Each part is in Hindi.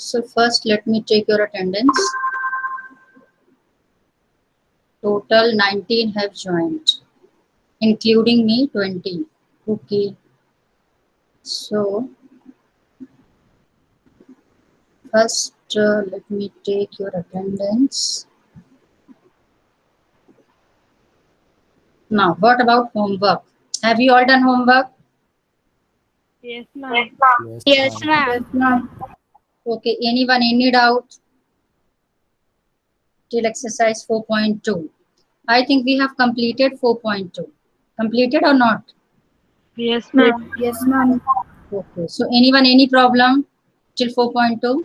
So first let me take your attendance. Total 19 have joined, including me 20. Okay. So first let me take your attendance. Now what about homework? Have you all done homework? Yes, ma'am. Yes, ma'am. Yes, ma'am. Okay, anyone any doubt till exercise 4.2? I think we have completed 4.2. Completed or not? Yes, ma'am. Yes, ma'am. Okay, so anyone any problem till 4.2?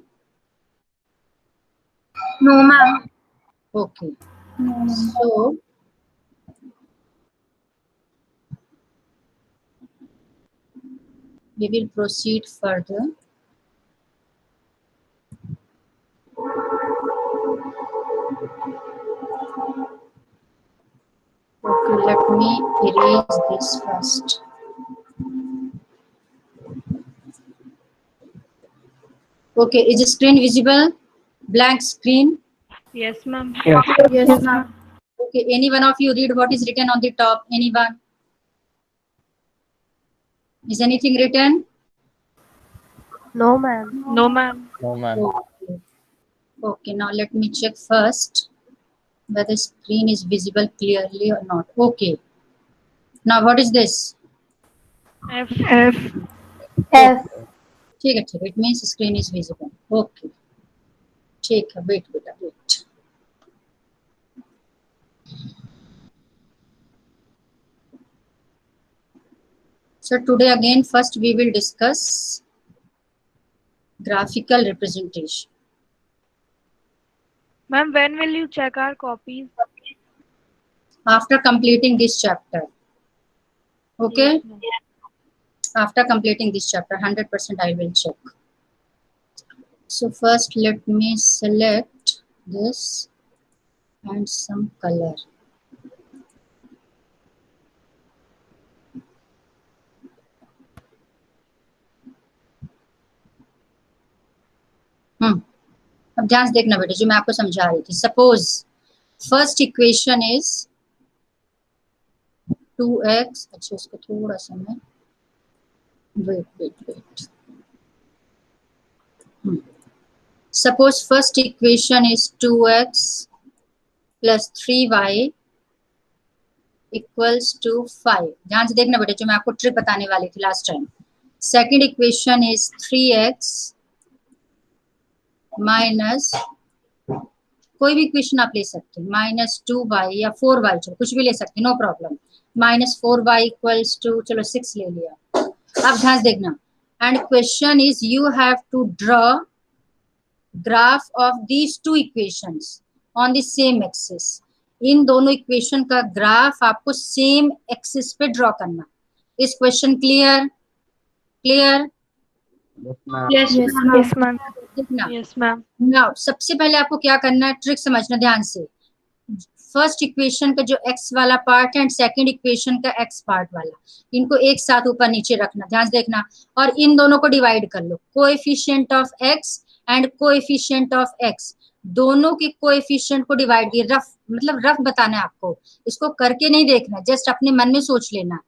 No, ma'am. Okay, No. so we will proceed further. Okay, let me erase this first. Okay, is the screen visible? Blank screen. Yes, ma'am. Yes, ma'am. Okay, any one of you read what is written on the top? Anyone? Is anything written? No, ma'am. No, ma'am. No, ma'am. Okay. Okay, now let me check first whether screen is visible clearly or not. Okay. Now what is this? F. F. ठीक है, it means screen is visible. Okay. ठीक है, wait. So today again first we will discuss graphical representation. Ma'am, when will you check our copies? After completing this chapter. Okay? Yes, ma'am. After completing this chapter, 100% I will check. So first let me select this and some color. अब ध्यान से देखना बेटे जो मैं आपको समझा रही थी. Suppose first equation is 2x. अच्छा इसको थोड़ा सा मैं wait. Suppose first equation is 2x plus 3y equals to 5. ध्यान से देखना बेटे जो मैं आपको ट्रिक बताने वाली थी last time. Second equation is 3x minus कोई भी इक्वेशन आप ले सकते हैं, -2y या 4y, चलो कुछ भी ले सकते हैं, no problem. -4y equals to, चलो 6 ले लिया. अब ध्यान से देखना. And question is you have to draw graph of these two equations on the same axis. इन दोनों इक्वेशन का ग्राफ आपको सेम एक्सिस पे ड्रॉ करना. इस question clear? Yes, ma'am. Yes, ma'am. देखना. Yes, ma'am. नाउ सबसे पहले आपको क्या करना है, ट्रिक समझना ध्यान से. फर्स्ट इक्वेशन का जो x वाला पार्ट है एंड सेकंड इक्वेशन का x पार्ट वाला, इनको एक साथ ऊपर नीचे रखना. ध्यान से देखना. और इन दोनों को डिवाइड कर लो. Coefficient of x and coefficient of x, दोनों के कोएफिशिएंट को डिवाइड किए. रफ मतलब रफ बताना है आपको, इसको करके नहीं देखना, जस्ट अपने मन में सोच लेना.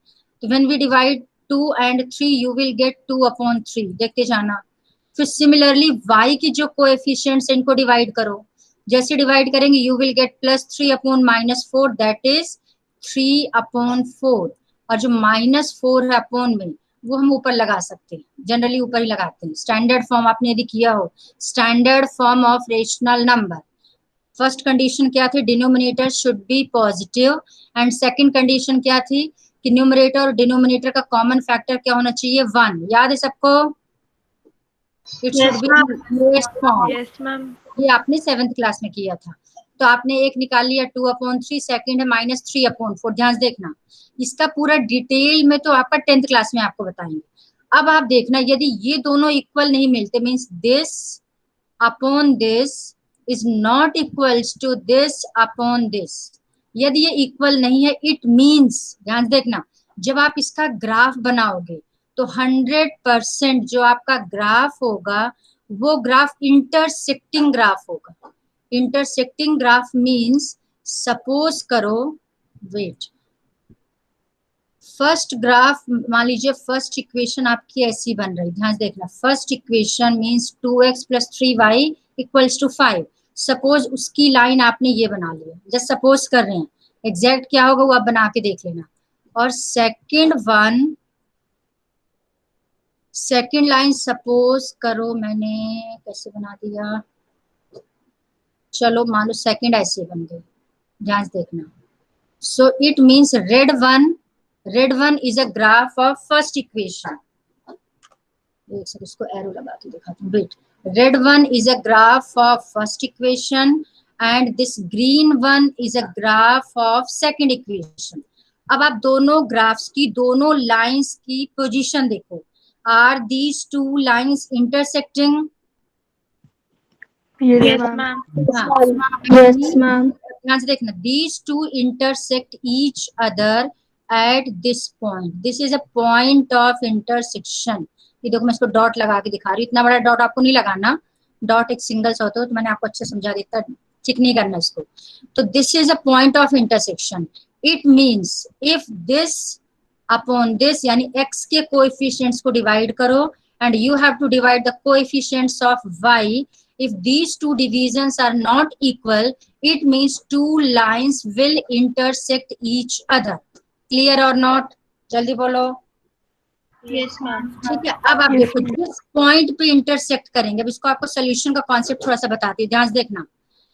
तो when we divide 2 and 3 you will get 2/3. देखते जाना. फिर सिमिलरली y की जो कोएफिशिएंट्स इनको डिवाइड करो. जैसे डिवाइड करेंगे you will gate +3/-4, that is 3/4. और जो -4 है अपॉन में, वो हम ऊपर लगा सकते हैं, जनरली ऊपर ही लगाते हैं. स्टैंडर्ड फॉर्म आपने यदि किया हो, standard form of rational number. First condition क्या थी, denominator should be positive. And second condition क्या थी कि न्यूमरेटर और डिनोमिनेटर का कॉमन फैक्टर क्या होना चाहिए, 1. याद है सबको? It should be lowest form. Yes, ma'am. ये आपने 7th क्लास में किया था. तो आपने एक निकाल लिया 2/3, सेकंड है -3/4. ध्यान से देखना, इसका पूरा डिटेल में तो आपका 10th क्लास में आपको बताएंगे. अब आप देखना, यदि ये दोनों इक्वल नहीं मिलते, means this upon this is not equals to this upon this. यदि ये इक्वल नहीं है, इट मीन्स, ध्यान से देखना, जब आप इसका ग्राफ बनाओगे तो 100% जो आपका ग्राफ होगा वो ग्राफ इंटरसेक्टिंग ग्राफ होगा। इंटरसेक्टिंग ग्राफ मींस सपोज करो, वेट, फर्स्ट ग्राफ मान लीजिए फर्स्ट इक्वेशन आपकी ऐसी बन रही, ध्यान से देखना, first equation means 2x + 3y = 5। Suppose उसकी लाइन आपने ये बना लिया, जस्ट सपोज कर रहे हैं, एग्जैक्ट क्या होगा वो आप बना के देख लेना। और सेकंड लाइन सपोज करो, मैंने कैसे बना दिया, चलो मान लो सेकंड ऐसे बन गई, ध्यान से देखना। So it means red one is a graph of first equation. एक सेकंड इसको एरो लगा के दिखाती हूँ, wait, red one is a graph of first equation and this green one is a graph of second equation. अब आप दोनों ग्राफ्स की दोनों लाइंस की पोजीशन देखो, are these two lines intersecting? Yes, ma'am. Yes, ma'am. ध्यान से देखना, these two intersect each other at this point. This is a point of intersection. ये देखो मैं इसको डॉट लगा के दिखा रही हूँ, इतना बड़ा डॉट आपको नहीं लगाना, डॉट एक सिंगल सा होता है, तो मैंने आपको अच्छे समझा दिया, ठीक नहीं करना इसको। तो this is a point of intersection. It means if this upon this, यानी x के कोएफिशिएंट्स को डिवाइड करो and you have to divide the coefficients of y. If these two divisions are not equal, it means two lines will intersect each other. Clear or not? जल्दी बोलो। Yes, ma'am. ठीक है, अब आप देखो जिस पॉइंट पे इंटरसेक्ट करेंगे, अब इसको आपको सोल्यूशन का कॉन्सेप्ट थोड़ा सा बताती है, ध्यान से देखना।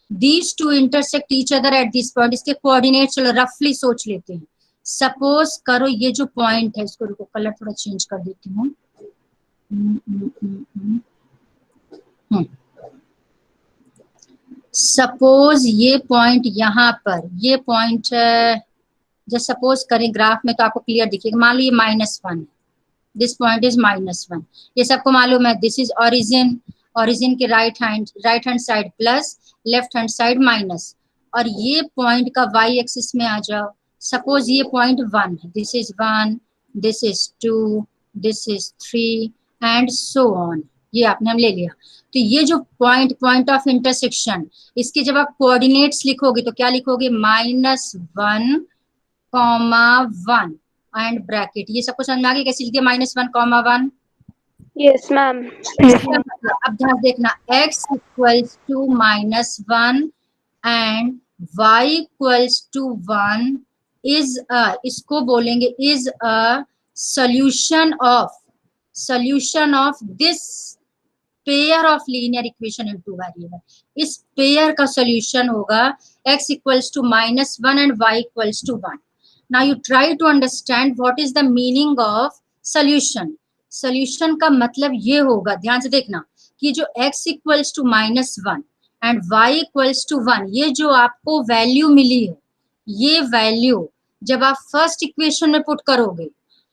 These two intersect each other at this point. इसके कोऑर्डिनेट चलो रफली सोच लेते हैं। सपोज करो ये जो पॉइंट है, इसको रुको कलर थोड़ा चेंज कर देती हूँ। सपोज ये पॉइंट यहाँ पर, ये पॉइंट जब सपोज करें ग्राफ में तो आपको क्लियर दिखेगा, मान लो ये -1 है, दिस पॉइंट इज -1, ये सबको मालूम है। दिस इज ओरिजिन, ओरिजिन के right hand side plus, left hand side minus, और ये पॉइंट का y एक्सिस में आ जाओ। सपोज ये पॉइंट 1 है, this is 1, this is 2, this is 3 and so on, ये आपने हम ले लिया। तो ये जो पॉइंट ऑफ इंटरसेक्शन, इसके जब आप कोऑर्डिनेट्स लिखोगे तो क्या लिखोगे, -1, (1) एंड ब्रैकेट। ये सबको समझ में आ गया कैसे लिखते हैं -1, 1? Yes, ma'am. अब ध्यान देखना, x = -1 एंड y = 1 इज इसको बोलेंगे is a solution of this pair of linear equation in two variable. इस पेयर का सॉल्यूशन होगा x = -1 and y = 1। Now you try to understand what is the meaning of solution. Solution का मतलब ये होगा, ध्यान से देखना, कि जो x = -1 एंड y = 1, ये जो आपको वैल्यू मिली है, ये वैल्यू जब आप फर्स्ट इक्वेशन में पुट करोगे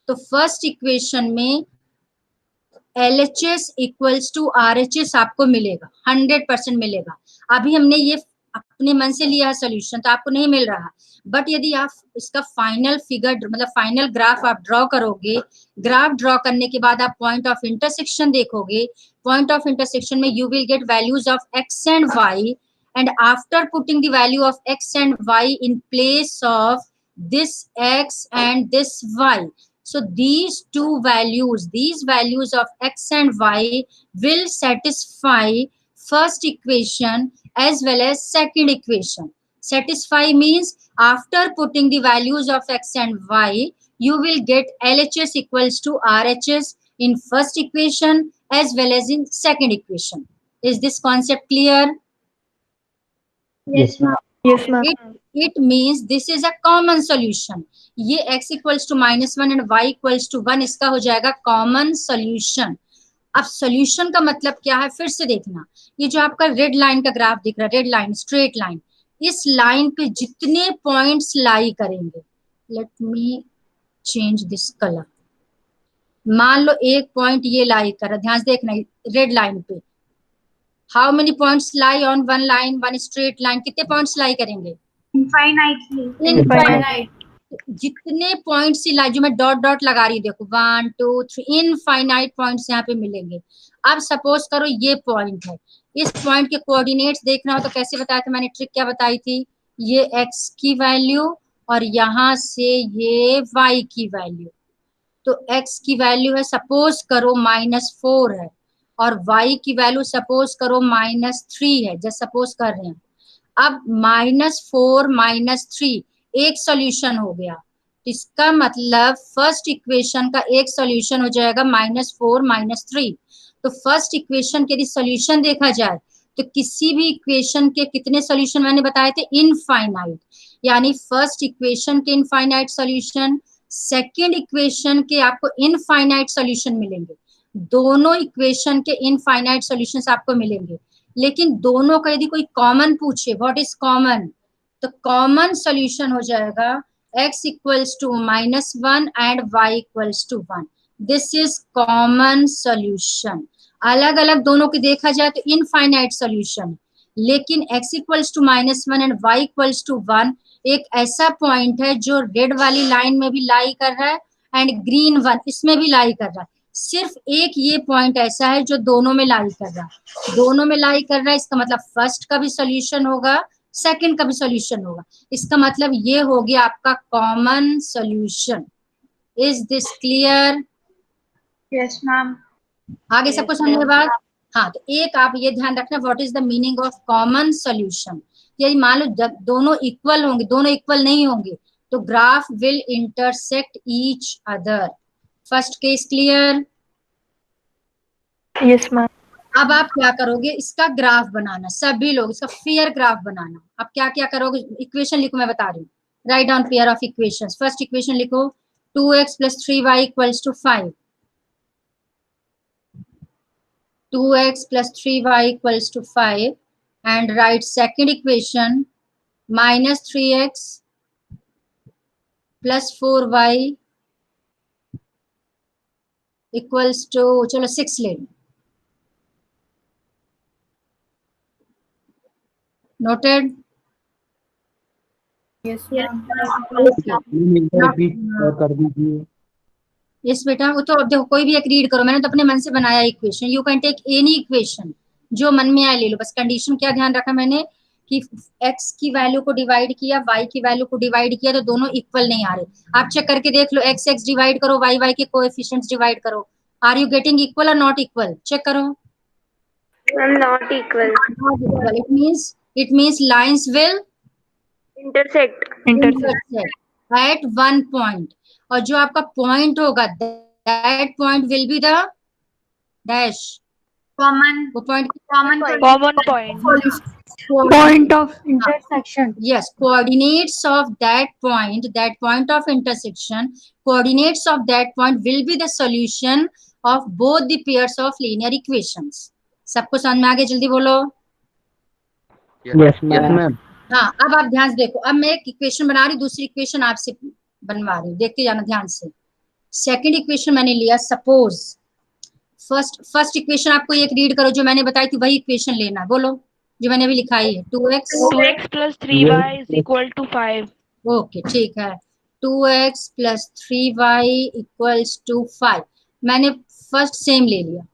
तो फर्स्ट इक्वेशन में LHS = RHS आपको मिलेगा, 100% मिलेगा। अभी हमने ये अपने मन से लिया है सोल्यूशन, तो आपको नहीं मिल रहा, बट यदि आप इसका फाइनल फिगर मतलब फाइनल ग्राफ आप ड्रॉ करोगे, ग्राफ ड्रॉ करने के बाद आप पॉइंट ऑफ इंटरसेक्शन देखोगे, पॉइंट ऑफ इंटरसेक्शन में you will gate values of x and y, and after putting the value of x and y in place of this x and this y, so these values of x and y will satisfy first equation as well as second equation. Satisfy means after putting the values of x and y, you will get LHS = RHS in first equation as well as in second equation. Is this concept clear? Yes, ma'am. Yes, ma'am. It means this is a common solution. ये x = -1 and y = 1 इसका हो जाएगा कॉमन सॉल्यूशन। अब सॉल्यूशन का मतलब क्या है, फिर से देखना, ये जो आपका रेड लाइन का ग्राफ दिख रहा है, रेड लाइन, स्ट्रेट लाइन, इस लाइन पे जितने पॉइंट्स लाई करेंगे, let me change this colour, मान लो एक पॉइंट ये लाई कर रहा, ध्यान से देखना, रेड लाइन पे how many points lie on one line, one straight line, कितने पॉइंट्स लाई करेंगे? Infinitely. Infinite. जितने पॉइंट्स जो मैं डॉट डॉट लगा रही हूँ, देखो 1 2 3 इनफाइनाइट पॉइंट्स यहाँ पे मिलेंगे। अब सपोज करो ये पॉइंट है, इस पॉइंट के कोऑर्डिनेट्स देखना हो तो कैसे बताया था मैंने, ट्रिक क्या बताई थी, ये x की वैल्यू और यहाँ से ये y की वैल्यू। तो x की वैल्यू है सपोज करो -4 है और y की वैल्यू सपोज करो -3 है, जैसे सपोज कर रहे हैं। अब -4 -3 एक सॉल्यूशन हो गया, तो इसका मतलब फर्स्ट इक्वेशन का एक सॉल्यूशन हो जाएगा -4 -3। तो फर्स्ट इक्वेशन के यदि सॉल्यूशन देखा जाए तो किसी भी इक्वेशन के कितने सॉल्यूशन मैंने बताए थे, इनफाइनाइट। यानी फर्स्ट इक्वेशन के इनफाइनाइट सॉल्यूशन, सेकंड इक्वेशन के आपको इनफाइनाइट सॉल्यूशन मिलेंगे, दोनों इक्वेशन के इनफाइनाइट सॉल्यूशंस आपको मिलेंगे। लेकिन दोनों का यदि कोई कॉमन पूछे, व्हाट इज कॉमन, तो कॉमन सॉल्यूशन हो जाएगा x equals to -1 and y equals to 1। This is common solution. अलग अलग दोनों की देखा जाए तो इनफाइनाइट सॉल्यूशन, लेकिन x equals to -1 and y equals to 1 एक ऐसा पॉइंट है जो रेड वाली लाइन में भी लाई कर रहा है एंड ग्रीन वन इसमें भी लाई कर रहा है। सिर्फ एक ये पॉइंट ऐसा है जो दोनों में लाई कर रहा है, दोनों में लाई कर रहा है, इसका मतलब फर्स्ट का भी सॉल्यूशन होगा, सेकंड का भी सॉल्यूशन होगा। इसका मतलब ये हो गया आपका common solution. Is this clear? Yes, ma'am. आगे सबको समझने के बाद, हाँ, तो एक आप ये ध्यान रखना, what is the meaning of common solution. यदि मान लो जब दोनों इक्वल होंगे, दोनों इक्वल नहीं होंगे, तो graph will intersect each other. First case clear? Yes, ma'am. अब आप क्या करोगे, इसका ग्राफ बनाना, सभी लोग इसका फेयर ग्राफ बनाना। अब क्या क्या करोगे, इक्वेशन लिखो, मैं बता रही हूँ। Write down pair of equations. First equation लिखो 2x + 3y equals to 5, 2x + 3y equals to 5, and write second equation -3x + 4y equals to, चलो 6 ले लो। नोटेड? Yes, ma'am. कर दीजिए। यस बेटा, वो तो अब देखो कोई भी एक रीड करो, मैंने तो अपने मन से बनाया equation. You can take any equation जो मन में आए ले लो, बस कंडीशन क्या ध्यान रखा मैंने कि x की वैल्यू को डिवाइड किया, y की वैल्यू को डिवाइड किया, तो दोनों इक्वल नहीं आ रहे। आप चेक करके देख लो, x x डिवाइड करो, y y के कोएफिशिएंट्स डिवाइड करो, आर यू गेटिंग इक्वल और नॉट इक्वल? चेक करो। Ma'am, not equal. It means lines will Intersect. intersect at one point, और जो आपका पॉइंट होगा that point will be the dash, Common. वो point Common. Common point. point of intersection. yes, coordinates of that point of intersection, coordinates of that point will be the solution of both the pairs of linear equations। सबको समझ में आ गया? जल्दी बोलो। Yes ma'am. हाँ, अब आप ध्यान से देखो, अब मैं एक इक्वेशन बना रही हूँ, दूसरी इक्वेशन आपसे बनवा रही हूँ, देखते जाना ध्यान से। सेकंड इक्वेशन मैंने लिया, सपोज फर्स्ट इक्वेशन आपको एक रीड करो जो मैंने बताई थी, वही इक्वेशन लेना, बोलो जो मैंने अभी लिखाई है, 2x 2x + 3y = 5. ओके, ठीक है, 2x + 3y = 5 मैंने फर्स्ट सेम ले लिया।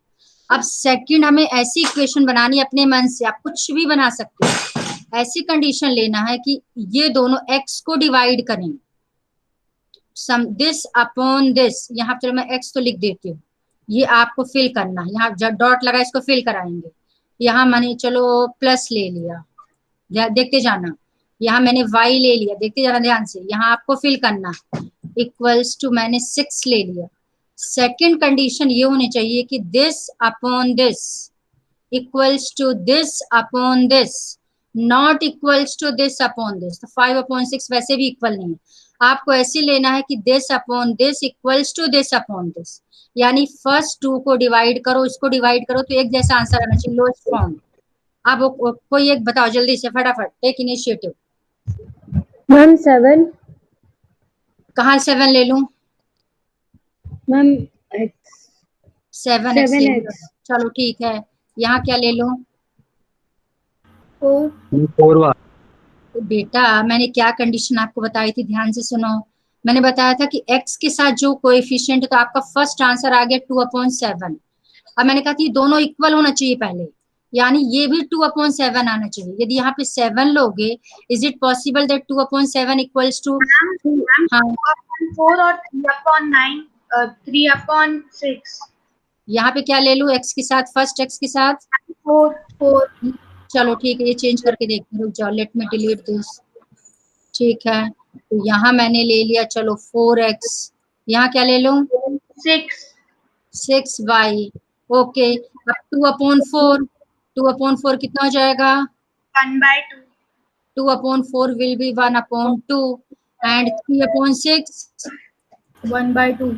अब सेकंड हमें ऐसी इक्वेशन बनानी है अपने मन से, आप कुछ भी बना सकते हो। ऐसी कंडीशन लेना है कि ये दोनों x को डिवाइड करें, सम दिस अपॉन दिस। यहाँ चलो मैं x तो लिख देती हूँ, ये आपको फिल करना है, यहाँ जब डॉट लगा इसको फिल कराएंगे। यहाँ मैंने चलो प्लस ले लिया, देखते जाना, यहाँ मैंने y ले लिया, देखते जाना ध्यान से, यहाँ आपको फिल करना, इक्वल्स टू मैंने 6 ले लिया। सेकंड कंडीशन ये होनी चाहिए कि this upon this equals to this upon this, not equals to this upon this. तो 5/6 वैसे भी इक्वल नहीं है, आपको ऐसे लेना है कि this upon this equals to this upon this, यानी फर्स्ट 2 को डिवाइड करो, इसको डिवाइड करो, तो एक जैसा आंसर आना चाहिए, लोएस्ट फॉर्म। अब कोई एक बताओ जल्दी से, फटाफट, टेक इनिशिएटिव। Ma'am, 7. कहाँ 7 ले लूं? Ma'am, x. 7x 7x. चलो ठीक है, यहाँ क्या ले लूं? 4 तो बेटा मैंने क्या कंडीशन आपको बताई थी, ध्यान से सुनो। मैंने बताया था कि x के साथ जो कोएफिशिएंट है तो आपका फर्स्ट आंसर आ गया 2/7। अब मैंने कहा कि दोनों इक्वल होना चाहिए पहले, यानी ये भी 2/7 आना चाहिए। यदि यहाँ पे 7 लोगे, is it possible that 2/7 equals to, हाँ 4 और 3/9, 3/6, यहाँ पे क्या ले लूं x के साथ, फर्स्ट x के साथ 4 चलो ठीक है, ये चेंज करके देखते हैं, रुक जाओ, लेट मी डिलीट दिस। ठीक है, तो यहाँ मैंने ले लिया, चलो 4x, यहाँ क्या ले लूं 6 6y। ओके, अब 2/4, 2/4 कितना हो जाएगा, 1/2, 2/4 will be 1/2 and 3/6 1/2,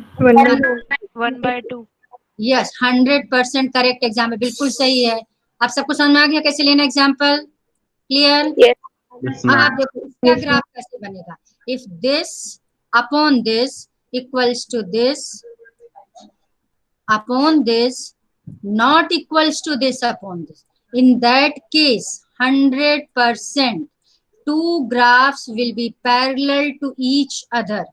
1/2. Yes 100% correct example, बिल्कुल सही है। आप सबको समझ में आ गया कैसे लेना एग्जाम्पल, क्लियर? Yes. Yes, अब आप ma'am. देखो इसका ग्राफ कैसे बनेगा, if this upon this equals to this upon this not equals to this upon this, in that case 100% two graphs will be parallel to each other,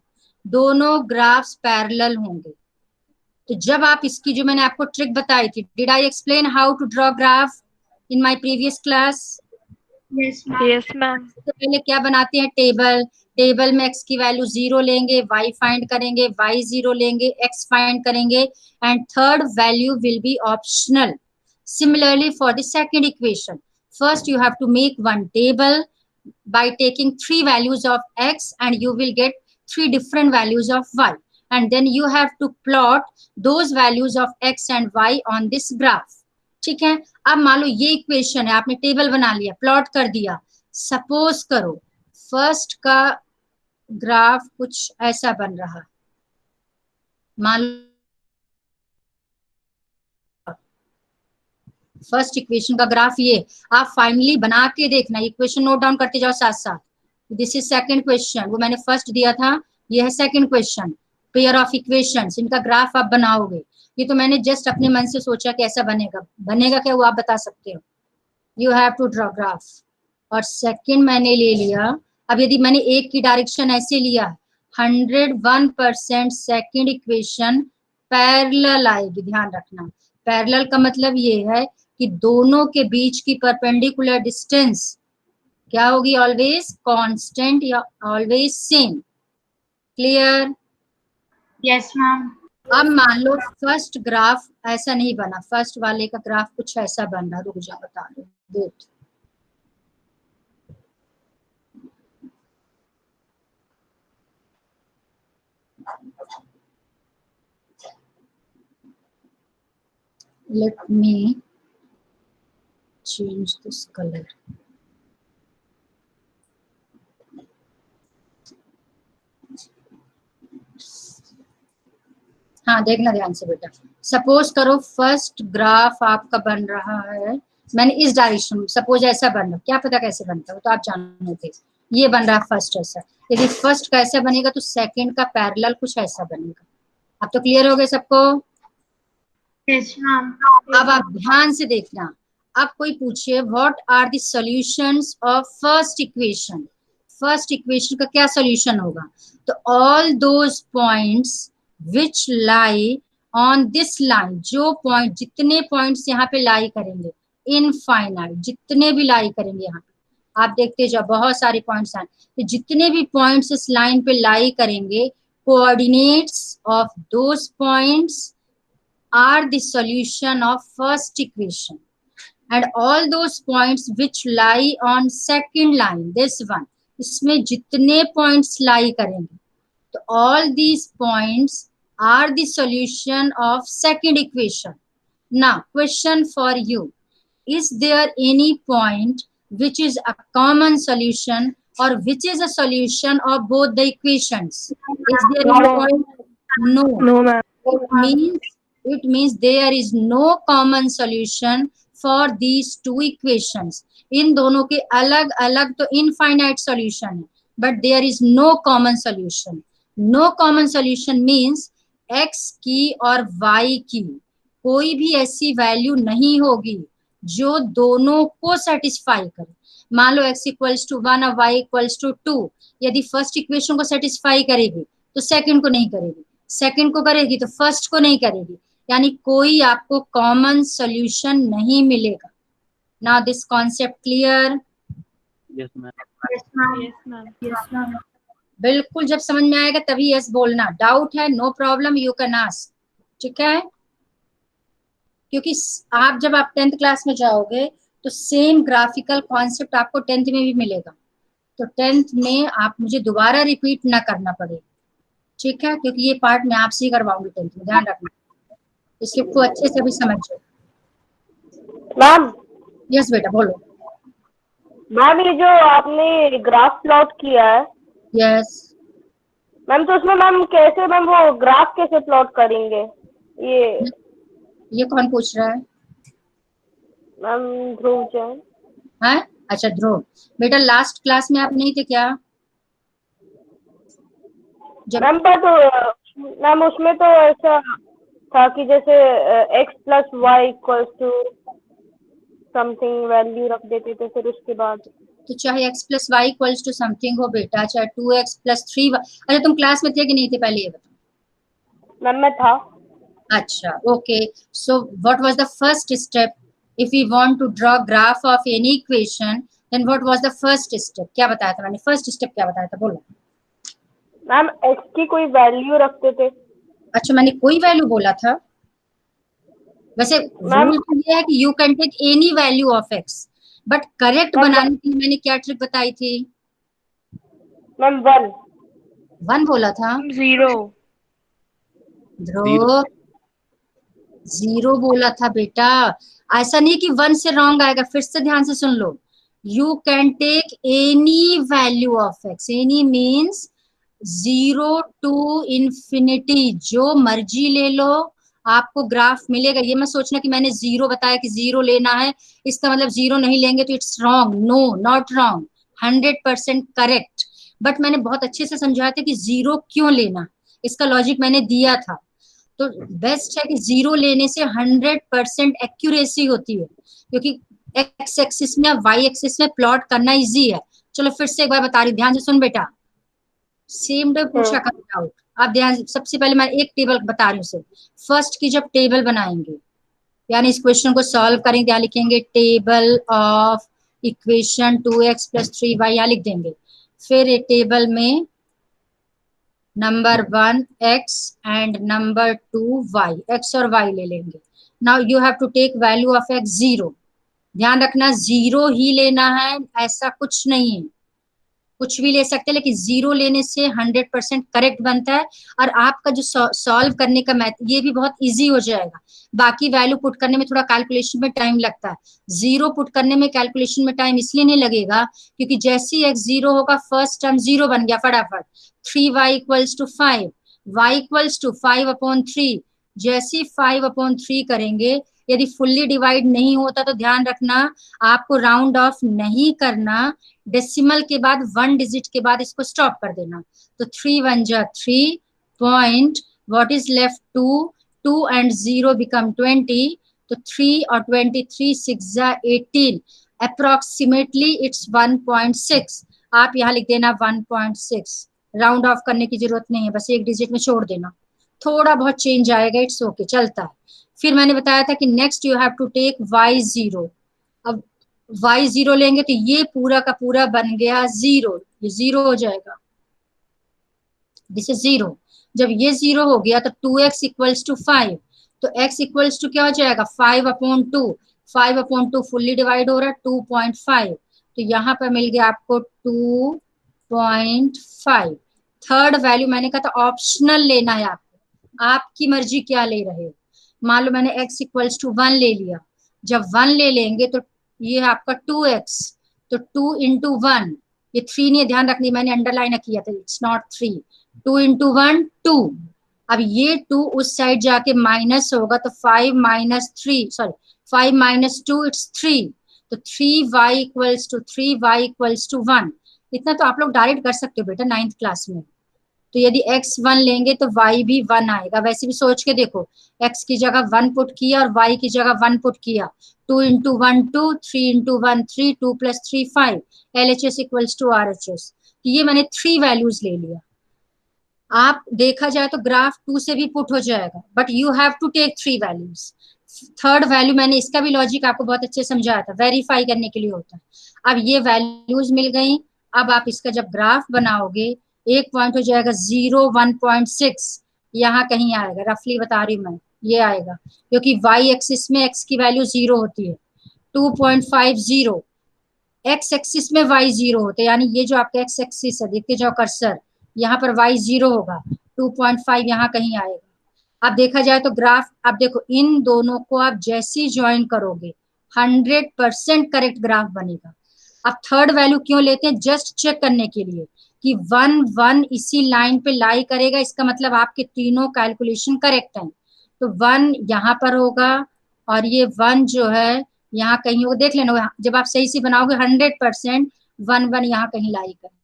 दोनों ग्राफ्स पैरेलल होंगे। तो जब आप इसकी जो मैंने आपको ट्रिक बताई थी, did I explain how to draw graph in my previous class? yes ma'am, Yes, ma'am. तो पहले क्या बनाते हैं, टेबल, टेबल में x की वैल्यू 0 लेंगे, y फाइंड करेंगे, y 0 लेंगे, x फाइंड करेंगे, and third value will be optional. Similarly for the second equation, first you have to make one table by taking 3 values of x and you will get 3 different values of y, and then you have to plot those values of x and y on this graph। ठीक है, अब मान लो ये इक्वेशन है, आपने टेबल बना लिया, प्लॉट कर दिया। सपोज करो फर्स्ट का ग्राफ कुछ ऐसा बन रहा, मान लो फर्स्ट इक्वेशन का ग्राफ ये, आप फाइनली बना के देखना, इक्वेशन नोट डाउन करते जाओ साथ साथ। दिस इज सेकंड क्वेश्चन, वो मैंने फर्स्ट दिया था, ये है second question, pair of equations, इनका ग्राफ आप बनाओगे। ये तो मैंने जस्ट अपने मन से सोचा कि ऐसा बनेगा, बनेगा क्या वो आप बता सकते हो, you have to draw graph. और सेकंड मैंने ले लिया, अब यदि मैंने एक की डायरेक्शन ऐसे लिया, 101% सेकंड इक्वेशन पैरेलल आएगी, ध्यान रखना। पैरेलल का मतलब ये है कि दोनों के बीच की परपेंडिकुलर डिस्टेंस क्या होगी, ऑलवेज कांस्टेंट या always same. Clear? yes ma'am, अब मान लो फर्स्ट ग्राफ ऐसा नहीं बना, फर्स्ट वाले का ग्राफ कुछ ऐसा बन रहा, रुक जाओ बता दो, wait. Let me change this color. हाँ देखना ध्यान से बेटा, सपोज करो फर्स्ट ग्राफ आपका बन रहा है, मैंने इस डायरेक्शन, सपोज ऐसा बन रहा, क्या पता कैसे बनता है तो आप जानोगे, ये बन रहा फर्स्ट ऐसा। यदि फर्स्ट का ऐसा बनेगा तो सेकंड का पैरेलल कुछ ऐसा बनेगा। अब तो क्लियर हो गए सबको? yes ma'am, अब आप ध्यान से देखना, अब कोई पूछे what are the solutions of first equation, first equation का क्या सॉल्यूशन होगा, तो all those points which lie on this line, जो पॉइंट, जितने पॉइंट्स यहाँ पे लाई करेंगे, इनफाइनाइट, जितने भी लाई करेंगे यहाँ पे, आप देखते जाओ बहुत सारे पॉइंट्स आए, तो जितने भी पॉइंट्स इस लाइन पे लाई करेंगे, coordinates of those points are the solution of first equation, and all those points which lie on second line, this one, इसमें जितने points lie करेंगे, तो all these points are the solution of second equation. Now question for you, is there any point which is a common solution or which is a solution of both the equations? Is there any point? No. No, ma'am. It means there is no common solution for these two equations. इन दोनों के अलग अलग तो infinite solution है, but there is no common solution. No common solution means x की और y की कोई भी ऐसी वैल्यू नहीं होगी जो दोनों को सेटिस्फाई करे। मान लो x इक्वल्स टू 1 और y इक्वल्स टू 2, यदि फर्स्ट इक्वेशन को सेटिस्फाई करेगी तो सेकंड को नहीं करेगी, सेकंड को करेगी तो फर्स्ट को नहीं करेगी, यानी कोई आपको कॉमन सॉल्यूशन नहीं मिलेगा। Now this concept clear? Yes, ma'am. Yes, ma'am. Yes, ma'am. Yes, ma'am. बिल्कुल, जब समझ में आएगा तभी यस बोलना, डाउट है no problem you can ask, ठीक है? क्योंकि आप जब आप 10th क्लास में जाओगे तो सेम ग्राफिकल कॉन्सेप्ट आपको 10th में भी मिलेगा, तो 10th में आप मुझे दोबारा रिपीट ना करना पड़े, ठीक है? क्योंकि ये पार्ट मैं आपसे ही करवाऊंगी 10th में, ध्यान रखना, इसलिए को अच्छे से भी समझो। मैम यस बेटा बोलो। मैम ये जो आपने ग्राफ प्लॉट किया है यस मैम, तो उसमें मैम कैसे मैम वो ग्राफ कैसे प्लॉट करेंगे? ये कौन पूछ रहा है? मैम ध्रुव जैन। हाँ अच्छा ध्रुव, बेटा लास्ट क्लास में आप नहीं थे क्या? जब मैम पर तो मैम उसमें तो ऐसा था कि जैसे x plus y equals to something value रख देते थे, फिर उसके बाद तो चाहे x plus y equals to something हो बेटा, चाहे 2x प्लस 3। अरे तुम क्लास में थे कि नहीं थे पहले ये बताओ। मैम मैं था। अच्छा okay, so what was the first step if we want to draw graph of any equation, then what was the first step? क्या बताया था मैंने? फर्स्ट स्टेप क्या बताया था बोलो। मैम x की कोई वैल्यू रखते थे। अच्छा मैंने कोई वैल्यू बोला था? वैसे मैम रूल तो ये है कि you can take any value of x, but correct ma'am बनाने के लिए मैंने क्या ट्रिक बताई थी? मैम 1 बोला था। 0. ध्रुव 0 बोला था बेटा, ऐसा नहीं कि 1 से रॉन्ग आएगा, फिर से ध्यान से सुन लो। You can take any value of x, any means 0 to infinity, जो मर्जी ले लो आपको ग्राफ मिलेगा। ये मत सोचना कि मैंने 0 बताया कि 0 लेना है, इसका मतलब 0 नहीं लेंगे तो it's wrong. No, not wrong, 100% correct. But मैंने बहुत अच्छे से समझाया था कि 0 क्यों लेना, इसका लॉजिक मैंने दिया था। तो बेस्ट है कि 0 लेने से 100% एक्यूरेसी होती है, क्योंकि एक्स एक्सिस में वाई एक्सिस में प्लॉट करना इजी है। चलो फिर से एक बार बता रही हूँ, ध्यान से सुन बेटा, सेम डे पूछा कर डाउट। आप ध्यान, सबसे पहले मैं एक टेबल बता रही हूँ। फर्स्ट की जब टेबल बनाएंगे, यानी इस क्वेश्चन को सॉल्व करेंगे, यहाँ लिखेंगे table of equation 2x plus 3y, यहाँ लिख देंगे। फिर एक टेबल में number 1 x and number 2 y, x और y ले लेंगे। Now you have to take value of x 0। ध्यान रखना 0 ही लेना है, ऐसा कुछ नहीं है, कुछ भी ले सकते हैं, लेकिन 0 लेने से 100% करेक्ट बनता है। और आपका जो सॉल्व करने का मैथड ये भी बहुत इजी हो जाएगा। बाकी वैल्यू पुट करने में थोड़ा कैलकुलेशन में टाइम लगता है, 0 पुट करने में कैलकुलेशन में टाइम इसलिए नहीं लगेगा क्योंकि जैसे ही x 0 होगा फर्स्ट टर्म 0 बन गया फटाफट। 3y equals to 5, y equals to 5/3। जैसे 5/3 करेंगे, यदि फुल्ली डिवाइड नहीं होता तो ध्यान रखना आपको राउंड ऑफ नहीं करना, डेसिमल के बाद 1 डिजिट के बाद इसको स्टॉप कर देना। तो 3 1 जा 3 point, what is left 2, 2 and 0 become 20, तो 3 और 23 6 जा 18, अप्रोक्सीमेटली इट्स 1.6। आप यहाँ लिख देना 1.6, राउंड ऑफ करने की जरूरत नहीं है, बस एक डिजिट में छोड़ देना, थोड़ा बहुत चेंज आएगा, इट्स ओके, चलता है। फिर मैंने बताया था कि next you have to take y 0। अब y 0 लेंगे तो ये पूरा का पूरा बन गया 0, ये 0 हो जाएगा, दिस इज 0। जब ये 0 हो गया तो 2x इक्वल्स टू 5, तो x इक्वल्स टू क्या हो जाएगा 5/2, 5/2 फुल्ली डिवाइड हो रहा है 2.5, तो यहाँ पर मिल गया आपको 2.5। थर्ड वैल्यू मैंने कहा था ऑप्शनल लेना है आपको, आपकी मर्जी क्या ले रहे हो। मान लो मैंने x इक्वल्स टू 1 ले लिया, जब 1 ले लेंगे तो ये आपका 2x, तो 2 इंटू 1, ये 3 नहीं, ध्यान रखनी मैंने अंडरलाइन किया था, इट्स नॉट 3, 2 इंटू 1 2। अब ये 2 उस साइड जाके माइनस होगा तो 5 माइनस 3, सॉरी 5 माइनस 2 इट्स 3, तो 3y equals to 3y equals to 1। इतना तो आप लोग डायरेक्ट कर सकते हो बेटा 9th क्लास में। तो यदि x 1 लेंगे तो y भी 1 आएगा। वैसे भी सोच के देखो, x की जगह 1 पुट किया और y की जगह 1 पुट किया, 2 into 1 2, 3 into 1 3, 2 plus 3 5, LHS equals to RHS। ये मैंने 3 वैल्यूज ले लिया। आप देखा जाए तो ग्राफ 2 से भी पुट हो जाएगा, but you have to take 3 values. Third value मैंने इसका भी लॉजिक आपको बहुत अच्छे समझाया था, वेरीफाई करने के लिए होता है। अब ये वैल्यूज मिल गई, अब आप इसका जब ग्राफ बनाओगे, एक पॉइंट हो जाएगा 0, 1.6 यहाँ कहीं आएगा, रफली बता रही हूँ मैं, ये आएगा क्योंकि वाई एक्सिस में एक्स की वैल्यू 0 होती है। 2.50 एक्स एक्सिस में वाई 0 होते हैं, यानी ये जो आपका एक्स एक्सिस है, देखते जाओ कर्सर, यहाँ पर वाई 0 होगा, 2.5 यहाँ कहीं आएगा। अब देखा जाए तो ग्राफ, अब देखो इन दोनों को आप जैसे ही ज्वाइन करोगे 100% करेक्ट ग्राफ बनेगा। अब थर्ड वैल्यू क्यों लेते हैं? जस्ट चेक करने के लिए कि 1 1 इसी लाइन पे लाई करेगा, इसका मतलब आपके तीनों कैलकुलेशन करेक्ट हैं। तो 1 यहाँ पर होगा और ये 1 जो है यहाँ कहीं होगा, देख लेना जब आप सही से बनाओगे 100% 1 1 यहाँ कहीं लाई करेगा,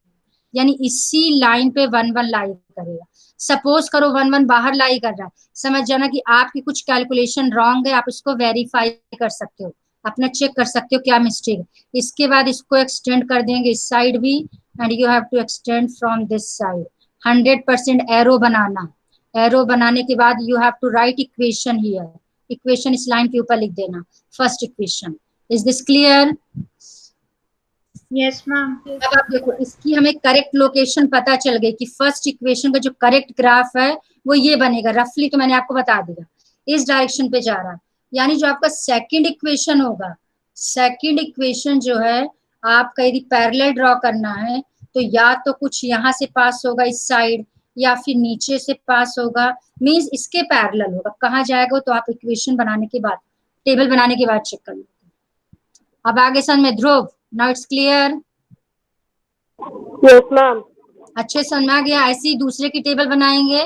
यानी इसी लाइन पे 1 1 लाई करेगा। सपोज करो 1 1 बाहर लाई कर रहा है, समझ जाना कि आपकी कुछ कैलकुलेशन रॉन्ग है, आप इसको वेरीफाई कर सकते हो, अपना चेक कर सकते हो क्या मिस्टेक है। इसके बाद इसको एक्सटेंड कर देंगे इस साइड भी, and you have to extend from this side. 100% arrow बनाना, एरो बनाने के बाद you have to write equation here, equation इस लाइन के ऊपर लिख देना, first equation. Is this clear? Yes, ma'am. अब आप देखो इसकी हमें करेक्ट लोकेशन पता चल गई कि फर्स्ट इक्वेशन का जो करेक्ट ग्राफ है वो ये बनेगा, रफली तो मैंने आपको बता दिया, इस डायरेक्शन पे जा रहा है। यानी जो आपका सेकंड इक्वेशन होगा, सेकंड इक्वेशन जो है आपका यदि पैरेलल ड्रॉ करना है तो या तो कुछ यहाँ से पास होगा इस साइड, या फिर नीचे से पास होगा, मीन्स इसके पैरेलल होगा। कहाँ जाएगा तो आप इक्वेशन बनाने के बाद, टेबल बनाने के बाद चेक कर लो। अब आगे समझ में Dhruv, now it's clear? Yes ma'am. अच्छे समझ में आ गया? ऐसे ही दूसरे की टेबल बनाएंगे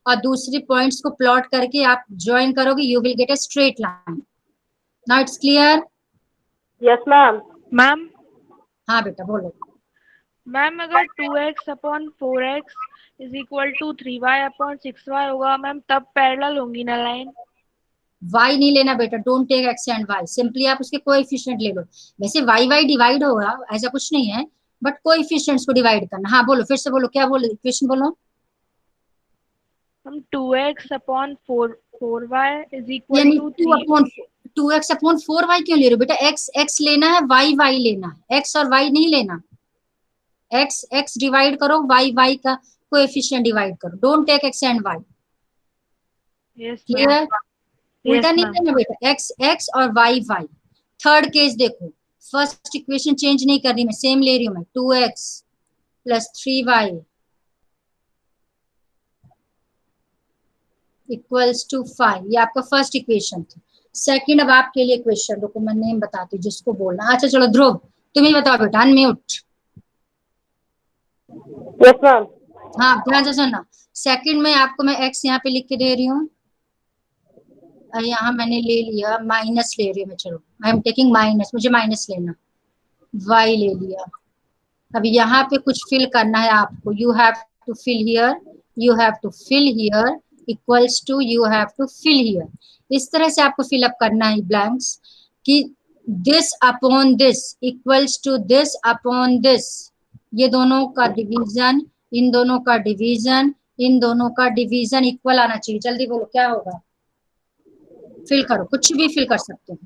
और दूसरी पॉइंट्स को प्लॉट करके आप ज्वाइन करोगे, you will get a straight line. Now it's clear? Yes ma'am. Ma'am हाँ बेटा बोलो। मैम अगर 2x upon 4x is equal to 3y upon 6y होगा मैम, तब पैरेलल होंगी ना लाइन? y नहीं लेना बेटा, don't take x and y, simply आप उसके कोएफिशिएंट ले लो। वैसे y डिवाइड होगा, ऐसा कुछ नहीं है, बट कोएफिशिएंट्स को डिवाइड करना। हाँ बोलो, फिर से बोलो, क्या बोलो, इक्वेशन बोलो। हम 2x upon 4y is equal यानी टू 2x अपॉन 4y क्यों ले रहे हो बेटा? x लेना है, y लेना है, x और y नहीं लेना। x डिवाइड करो, y का कोएफिशिएंट डिवाइड करो, don't take x and y। Yes clear? उल्टा नहीं मैम। करना बेटा, x और y। थर्ड केस देखो, फर्स्ट इक्वेशन चेंज नहीं कर रही मैं, सेम ले रही हूँ मैं, 2x plus 3y equals to 5, ये आपका फर्स्ट इक्वेशन थी। सेकंड अब आपके लिए क्वेश्चन, रुको मैं नेम बताती हूँ जिसको बोलना। अच्छा चलो ध्रुव तुम ही बताओ बेटा, अनम्यूट। Yes ma'am. हाँ ध्यान से सुनना, सेकंड में आपको मैं x यहाँ पे लिख के दे रही हूँ, यहाँ मैंने ले लिया, माइनस ले रही हूँ मैं, चलो आई एम टेकिंग माइनस, मुझे माइनस लेना, y ले लिया। अब यहाँ पे कुछ फिल करना है आपको, you have to fill here, you have to fill here equals to you have to fill here. इस तरह से आपको फिल अप करना है ब्लैंक्स कि this upon this equals to this upon this, ये दोनों का डिवीजन, इन दोनों का डिवीजन, इन दोनों का डिवीजन इक्वल आना चाहिए। जल्दी बोलो क्या होगा, फिल करो, कुछ भी फिल कर सकते हो।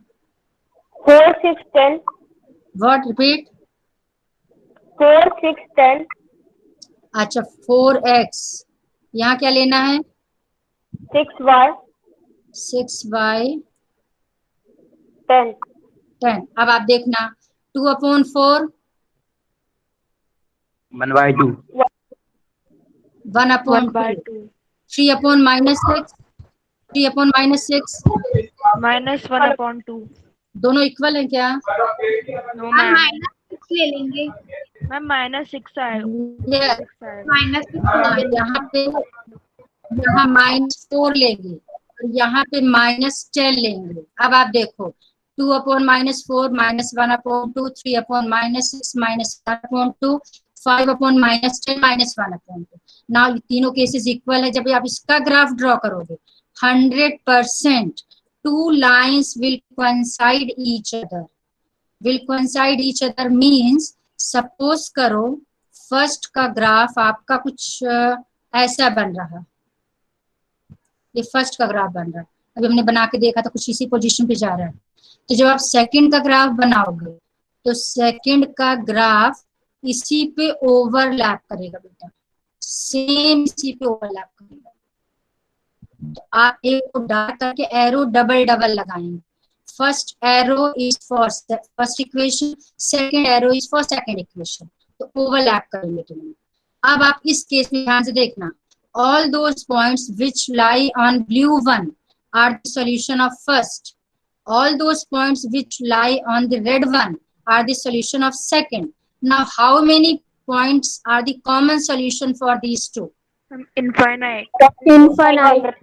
4 6 10। व्हाट? रिपीट। 4 6 10। अच्छा 4x, यहाँ क्या लेना है? 6y 6y 10। 10। अब आप देखना 2 upon 4, 1/2. 1 upon 2, 3 upon -6, 3 upon -6, -1 upon 2। दोनों इक्वल है क्या? नो हम मैम, -6 ले लेंगे। मैम -6 आएगा। ये 6 आएगा। -6 हाँ, ले लेंगे। यहाँ -4 लेंगे और यहाँ पे -10 लेंगे। अब आप देखो 2 upon -4, -1 upon 2, 3 upon -6, -1 upon 2, 5 upon -10, -1 upon 2। ना तीनों केसेस इक्वल है। जब आप इसका ग्राफ ड्रॉ करोगे 100% 2 lines will coincide each other, will coincide each other means suppose करो फर्स्ट का ग्राफ आपका कुछ ऐसा बन रहा, ये फर्स्ट का ग्राफ बन रहा है। अभी हमने बना के देखा तो कुछ इसी पोजीशन पे जा रहा है। तो जब आप सेकंड का ग्राफ बनाओगे तो सेकंड का ग्राफ इसी पे ओवरलैप करेगा बेटा, सेम इसी पे ओवरलैप करेगा। तो आप एक को डार्क करके एरो डबल डबल लगाएंगे। First arrow is for first equation, second arrow is for second equation, तो ओवरलैप करेंगे तुम्हें। अब आप इस केस में ध्यान से देखना, all those points which lie on blue one are the solution of first, all those points which lie on the red one are the solution of second. Now how many points are the common solution for these two? Infinite. Infinite.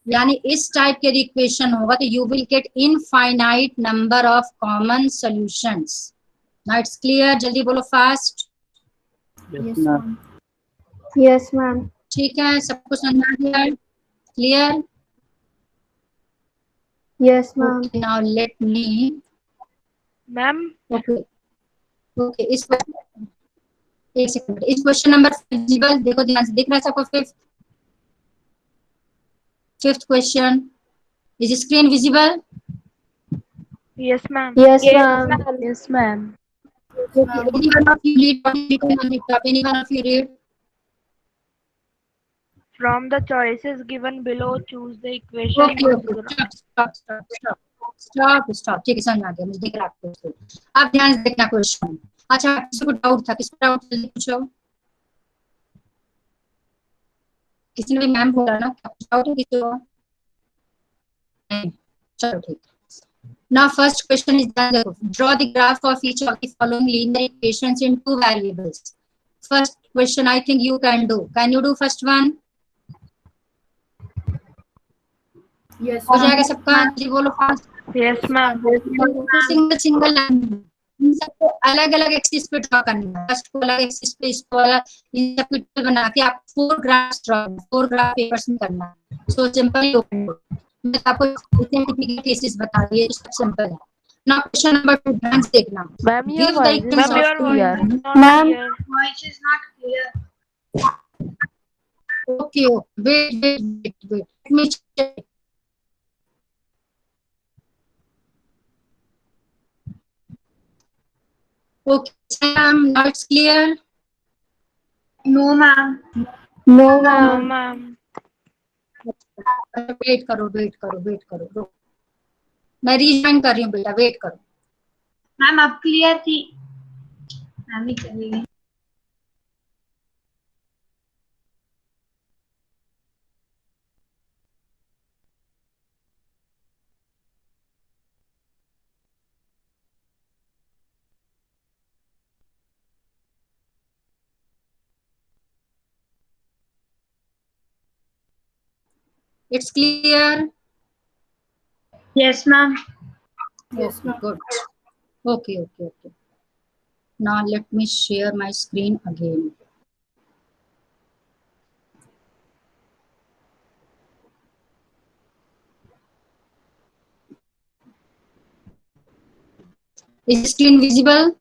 यानी इस टाइप के इक्वेशन होगा तो you will get infinite number of common solutions. Now it's clear, जल्दी बोलो fast. Yes, ma'am. Yes, ma'am. ठीक है, सबको समझ आ गया? Clear? Yes, ma'am. Okay, now let me. Ma'am, Okay. Okay, एक सेकंड, इस क्वेश्चन नंबर विजिबल देखो ध्यान से, दिख रहा है सबको? Fifth question, is screen visible? yes, ma'am. Yes, ma'am. Yes, ma'am. Okay, anyone of you read what is written on the top? Anyone of you read? From the choices given below, choose the equation. Okay, stop. ठीक है, समझ आ गया मुझे, दिख रहा है आपको। आप ध्यान से देखना क्वेश्चन। अच्छा, किसी को डाउट था? किसी को डाउट जल्दी पूछो। किसी ने भी मैम बोला ना, डाउट है किसी को? नहीं, चलो ठीक है। Now first question is done. Draw the graph of each of the following linear equations in two variables. First question I think you can do. Can you do first one? Yes, हो जाएगा सबका? जी बोलो fast. Yes, ma'am. Single line, इन सबको अलग अलग एक्सिस पे ड्रॉ करना है। फर्स्ट को अलग एक्सिस पे, इसको अलग, इन सब को बना के आप 4 ग्राफ्स ड्रॉ, 4 ग्राफ पेपर्स में करना है। सो सिंपल, मैं आपको इतने टिपिकल केसेस बता दिए, सब सिंपल है। नाउ क्वेश्चन नंबर 2 ध्यान से देखना। Ma'am, your Give the voice is equations Ma'am, of not your voice clear. is not Ma'am. clear. Voice is not clear. Okay, wait. Let me check. Okay, Sam, now it's clear. No, ma'am. No, No, ma'am. ma'am. Wait करो, रुको। मैं रीजॉइन कर रही हूँ बेटा, वेट करो। मैम अब क्लियर थी। मैम ही चली गई। It's clear? Yes, ma'am. Yes, good. Okay. Now let me share my screen again. Is the screen visible?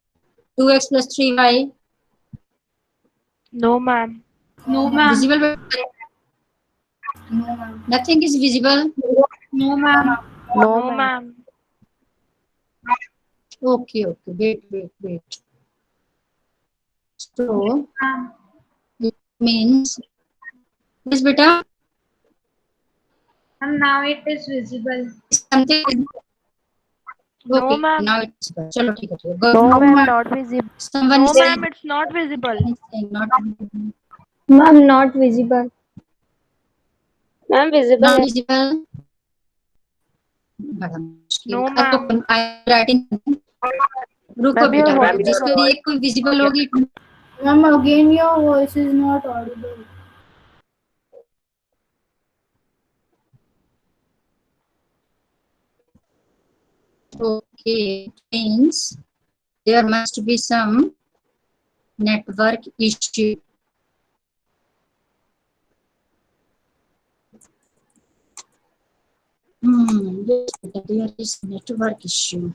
2x plus 3y. No, ma'am. No, ma'am. Visible? No, ma'am. Nothing is visible. No, ma'am. No, ma'am. Okay. Wait. So it means this beta And now it is visible. something. No, Okay, ma'am. now it's चलो ठीक है, go. No, ma'am, not visible. Someone No, is saying, ma'am, it's not visible. not visible. Ma'am, not visible. Ma'am visible Not है। visible. बड़ा मुश्किल। No, ma'am. I am writing. रुको Ma'am, your बेटा, voice is जिसको not ये कोई विजिबल होगी। Ma'am, again your voice is not audible. Okay, means there must be some network issue. Yes, there is network issue.